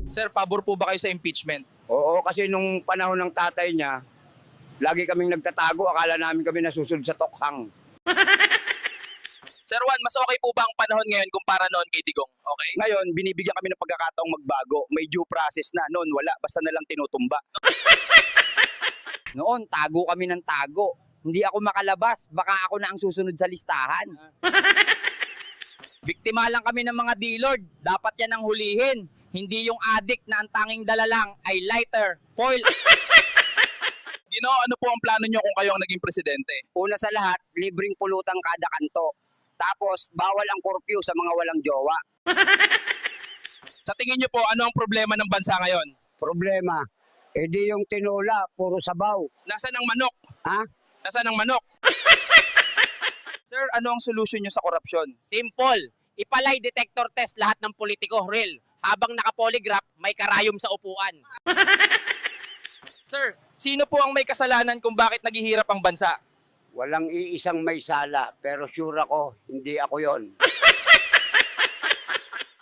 Sir, pabor po ba kayo sa impeachment? Oo, kasi nung panahon ng tatay niya, lagi kaming nagtatago. Akala namin kami nasusunod sa tokhang. Sir Juan, mas okay po ba ang panahon ngayon kumpara noon kay Digong? Okay? Ngayon, binibigyan kami ng pagkakataong magbago. May due process na. Noon, wala. Basta na lang tinutumba. Noon, tago kami ng tago. Hindi ako makalabas. Baka ako na ang susunod sa listahan. Biktima lang kami ng mga D-Lord. Dapat yan ang hulihin. Hindi yung addict na ang tanging dala lang ay lighter, foil. Gino, ano po ang plano nyo kung kayo ang naging presidente? Una sa lahat, libreng pulutang kada kanto. Tapos, bawal ang curfew sa mga walang jowa. Sa tingin nyo po, ano ang problema ng bansa ngayon? Problema, edi yung tinola, puro sabaw. Nasaan ang manok? Ha? Nasaan ang manok? Sir, ano ang solusyon nyo sa korupsyon? Simple. Ipalay detector test lahat ng politiko, real. Habang nakapolygraph, may karayom sa upuan. Sir, sino po ang may kasalanan kung bakit naghihirap ang bansa? Walang iisang may sala, pero sure ako, hindi ako yon.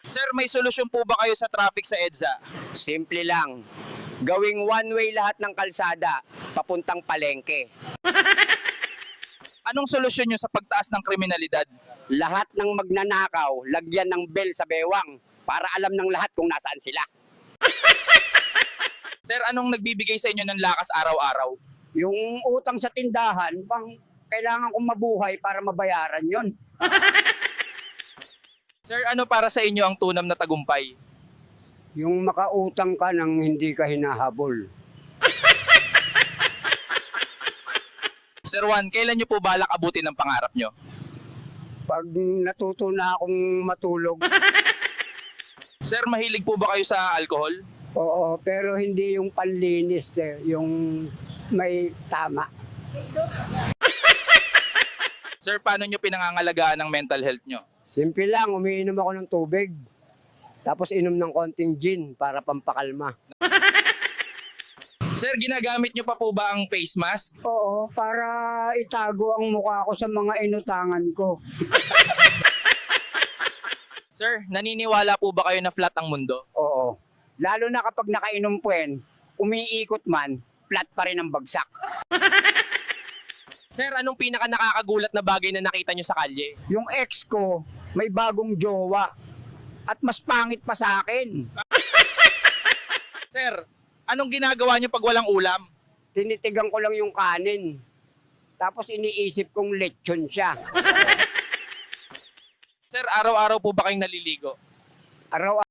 Sir, may solusyon po ba kayo sa traffic sa EDSA? Simple lang. Gawing one-way lahat ng kalsada, papuntang palengke. Anong solusyon nyo sa pagtaas ng kriminalidad? Lahat ng magnanakaw, lagyan ng bell sa bewang para alam ng lahat kung nasaan sila. Sir, anong nagbibigay sa inyo ng lakas araw-araw? Yung utang sa tindahan, kailangan kong mabuhay para mabayaran yon. Sir, ano para sa inyo ang tunam na tagumpay? Yung makautang ka nang hindi ka hinahabol. Sir Juan, kailan nyo po balak abutin ang pangarap nyo? Pag natuto na akong matulog, Sir, mahilig po ba kayo sa alcohol? oo, pero hindi yung panlinis, yung may tama. Sir, paano nyo pinangangalagaan ang mental health nyo? Simple lang, umiinom ako ng tubig. Tapos inom ng konting gin para pampakalma. Sir, ginagamit nyo pa po ba ang face mask? Oo, para itago ang mukha ko sa mga inutangan ko. Sir, naniniwala po ba kayo na flat ang mundo? Oo. Lalo na kapag nakainom puwen, umiikot man, flat pa rin ang bagsak. Sir, anong pinaka nakakagulat na bagay na nakita nyo sa kalye? Yung ex ko, may bagong jowa. At mas pangit pa sa akin. Sir, anong ginagawa nyo pag walang ulam? Tinitigan ko lang yung kanin. Tapos iniisip kong lechon siya. Sir, araw-araw po ba kayong naliligo? Araw